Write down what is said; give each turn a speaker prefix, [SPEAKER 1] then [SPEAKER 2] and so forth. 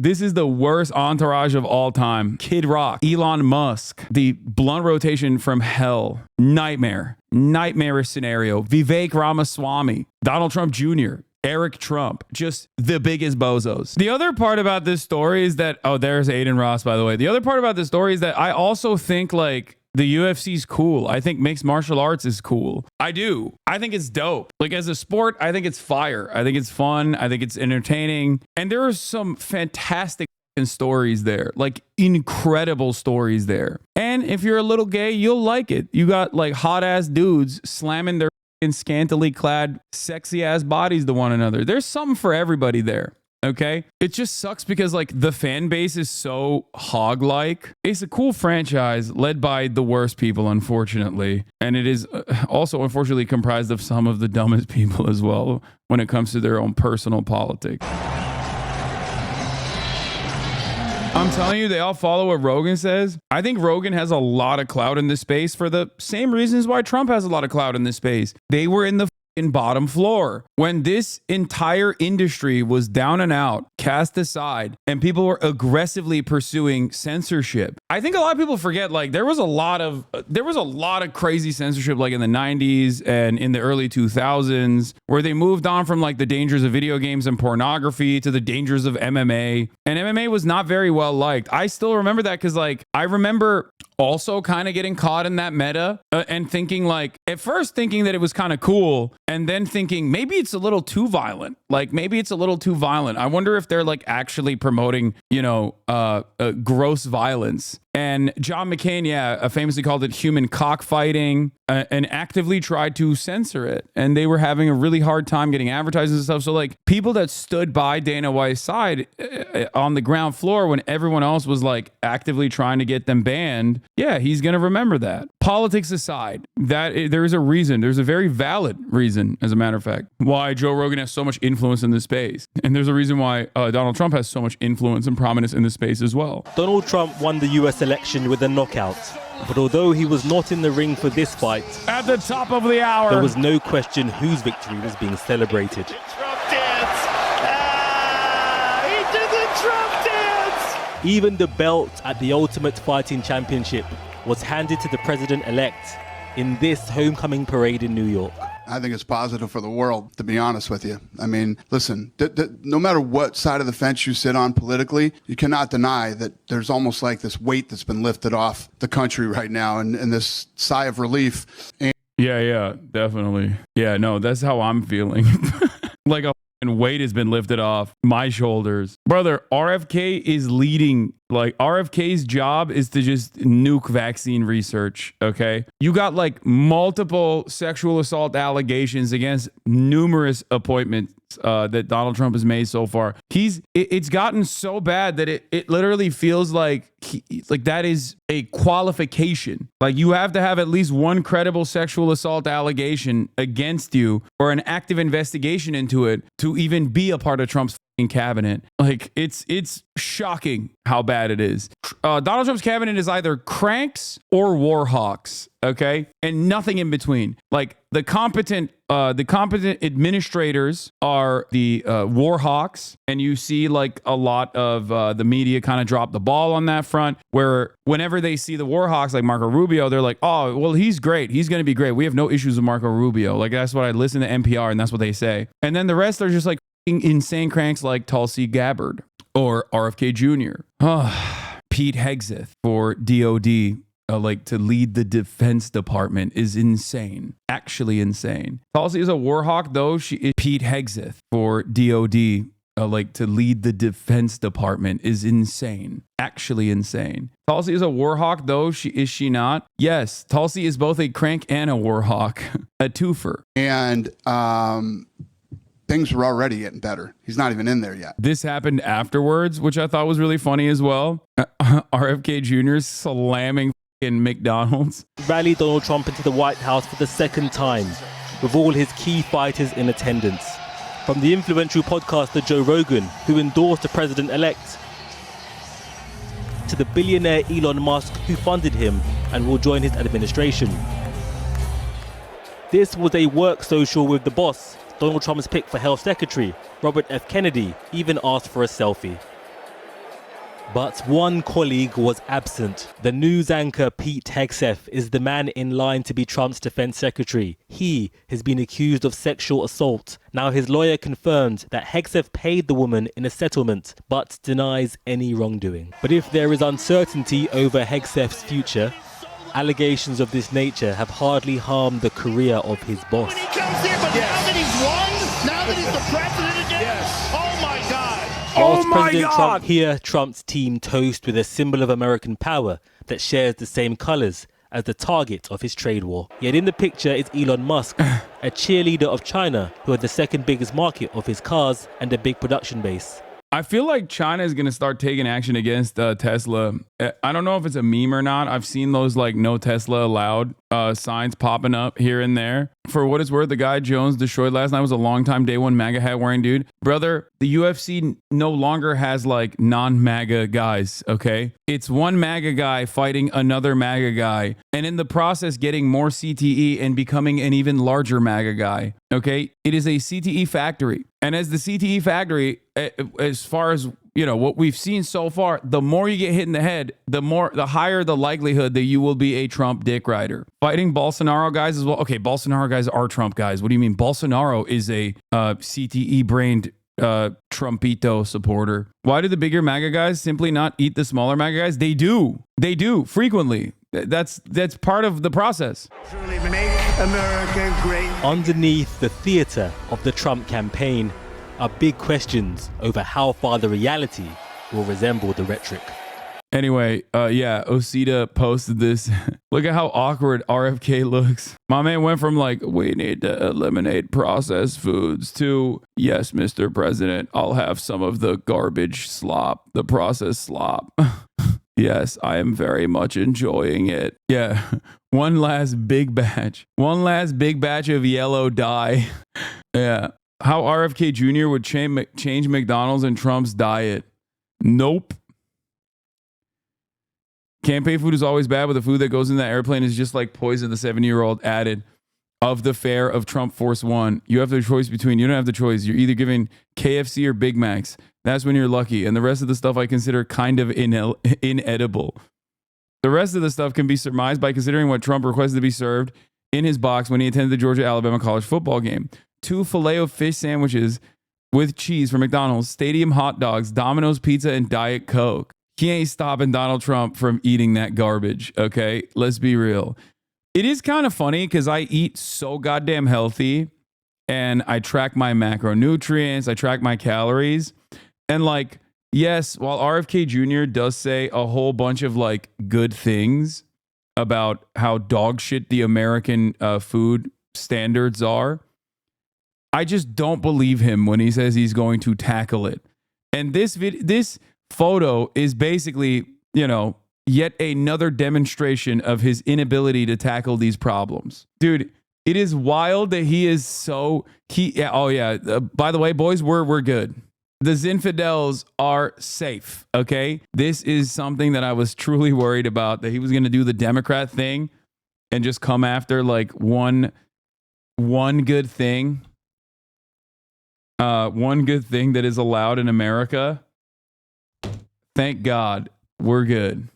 [SPEAKER 1] This is the worst entourage of all time. Kid Rock, Elon Musk, the blunt rotation from hell, nightmarish scenario, Vivek Ramaswamy, Donald Trump Jr., Eric Trump, just the biggest bozos. The other part about this story is that, oh, there's Aiden Ross, by the way. The other part about this story is that I also think like the UFC's cool. I think mixed martial arts is cool. I do. I think it's dope. Like as a sport, I think it's fire. I think it's fun. I think it's entertaining. And there are some fantastic stories there, like incredible stories there. And if you're a little gay, you'll like it. You got like hot ass dudes slamming their scantily clad, sexy ass bodies to one another. There's something for everybody there. Okay. It just sucks because like the fan base is so hog-like. It's a cool franchise led by the worst people, unfortunately. And it is also unfortunately comprised of some of the dumbest people as well when it comes to their own personal politics. I'm telling you, they all follow what Rogan says. I think Rogan has a lot of clout in this space for the same reasons why Trump has a lot of clout in this space. They were in the bottom floor when this entire industry was down and out, cast aside, and people were aggressively pursuing censorship. I think a lot of people forget like there was a lot of crazy censorship like in the 90s and in the early 2000s where they moved on from like the dangers of video games and pornography to the dangers of MMA, and MMA was not very well liked. I still remember that because like I remember also kind of getting caught in that meta and thinking like at first thinking that it was kind of cool and then thinking maybe it's a little too violent. Like maybe it's a little too violent. I wonder if they're like actually promoting, you know, gross violence. And John McCain, famously called it human cockfighting and actively tried to censor it. And they were having a really hard time getting advertising and stuff. So like people that stood by Dana White's side on the ground floor when everyone else was like actively trying to get them banned. Yeah, he's going to remember that. Politics aside, there is a reason. There's a very valid reason, as a matter of fact, why Joe Rogan has so much influence in this space. And there's a reason why Donald Trump has so much influence and prominence in this space as well.
[SPEAKER 2] Donald Trump won the US election with a knockout. But although he was not in the ring for this fight,
[SPEAKER 1] at the top of the hour,
[SPEAKER 2] there was no question whose victory was being celebrated.
[SPEAKER 3] Trump dance! He did the Trump dance!
[SPEAKER 2] Even the belt at the Ultimate Fighting Championship was handed to the president-elect in this homecoming parade in New York.
[SPEAKER 4] I think it's positive for the world, to be honest with you. I mean, listen, no matter what side of the fence you sit on politically, you cannot deny that there's almost like this weight that's been lifted off the country right now and this sigh of relief. And
[SPEAKER 1] yeah, definitely. Yeah, no, that's how I'm feeling. Like a weight has been lifted off my shoulders. Brother, RFK is leading. Like RFK's job is to just nuke vaccine research, okay? You got like multiple sexual assault allegations against numerous appointments that Donald Trump has made so far. It's gotten so bad that it literally feels like that is a qualification. Like you have to have at least one credible sexual assault allegation against you or an active investigation into it to even be a part of Trump's cabinet. Like it's shocking how bad it is. Donald Trump's cabinet is either cranks or war hawks, okay, and nothing in between. Like the competent administrators are the war hawks, and you see like a lot of the media kind of drop the ball on that front. Where whenever they see the war hawks like Marco Rubio, they're like, "Oh, well, he's great. He's going to be great. We have no issues with Marco Rubio." Like that's what I listen to NPR, and that's what they say. And then the rest are just like insane cranks like Tulsi Gabbard or RFK Jr. Pete Hegseth for DOD, like to lead the Defense Department is insane. Actually insane. Tulsi is a war hawk, though. She is Pete Hegseth for DOD, like to lead the Defense Department is insane. Actually insane. Tulsi is a war hawk, though. Is she not? Yes, Tulsi is both a crank and a war hawk. A twofer.
[SPEAKER 4] And things were already getting better. He's not even in there yet.
[SPEAKER 1] This happened afterwards, which I thought was really funny as well. RFK Jr. slamming in McDonald's.
[SPEAKER 2] Rallied Donald Trump into the White House for the second time, with all his key fighters in attendance. From the influential podcaster Joe Rogan, who endorsed the president-elect, to the billionaire Elon Musk, who funded him and will join his administration. This was a work social with the boss. Donald Trump's pick for Health Secretary, Robert F. Kennedy, even asked for a selfie. But one colleague was absent. The news anchor Pete Hegseth is the man in line to be Trump's defense secretary. He has been accused of sexual assault. Now his lawyer confirmed that Hegseth paid the woman in a settlement, but denies any wrongdoing. But if there is uncertainty over Hegseth's future, allegations of this nature have hardly harmed the career of his boss.
[SPEAKER 3] When he comes here, but now that he's won, now that he's the president again, oh my God.
[SPEAKER 2] Whilst President Trump here Trump's team toast with a symbol of American power that shares the same colors as the target of his trade war. Yet in the picture is Elon Musk, a cheerleader of China who had the second biggest market of his cars and a big production base.
[SPEAKER 1] I feel like China is going to start taking action against Tesla. I don't know if it's a meme or not. I've seen those like no Tesla allowed signs popping up here and there. For what it's worth, the guy Jones destroyed last night was a longtime day one MAGA hat wearing dude. Brother, the UFC no longer has like non-MAGA guys, okay? It's one MAGA guy fighting another MAGA guy, and in the process getting more CTE and becoming an even larger MAGA guy, okay? It is a CTE factory. And as the CTE factory, as far as you know, what we've seen so far, the more you get hit in the head, the higher the likelihood that you will be a Trump dick rider. Fighting Bolsonaro guys as well. Okay, Bolsonaro guys are Trump guys. What do you mean? Bolsonaro is a CTE brained Trumpito supporter. Why do the bigger MAGA guys simply not eat the smaller MAGA guys? They do frequently. That's part of the process.
[SPEAKER 3] Truly make America great.
[SPEAKER 2] Underneath the theater of the Trump campaign are big questions over how far the reality will resemble the rhetoric.
[SPEAKER 1] Anyway, yeah, Osita posted this. Look at how awkward RFK looks. My man went from like, we need to eliminate processed foods to, yes, Mr. President, I'll have some of the garbage slop, the processed slop. Yes, I am very much enjoying it. Yeah, one last big batch of yellow dye. Yeah. How RFK Jr. would change McDonald's and Trump's diet. Nope. Campaign food is always bad, but the food that goes in that airplane is just like poison the 7-year-old added of the fare of Trump Force One. You have the choice between, you don't have the choice. You're either giving KFC or Big Macs. That's when you're lucky. And the rest of the stuff I consider kind of inedible. The rest of the stuff can be surmised by considering what Trump requested to be served in his box when he attended the Georgia-Alabama college football game. 2 Filet-O-Fish sandwiches with cheese from McDonald's, stadium hot dogs, Domino's pizza, and Diet Coke. He ain't stopping Donald Trump from eating that garbage, okay? Let's be real. It is kind of funny because I eat so goddamn healthy and I track my macronutrients, I track my calories. And like, yes, while RFK Jr. does say a whole bunch of like good things about how dog shit the American food standards are, I just don't believe him when he says he's going to tackle it. And this photo is basically, you know, yet another demonstration of his inability to tackle these problems. Dude, it is wild that he is so... by the way, boys, we're good. The Zinfidels are safe, okay? This is something that I was truly worried about, that he was going to do the Democrat thing and just come after like one good thing. One good thing that is allowed in America. Thank God we're good.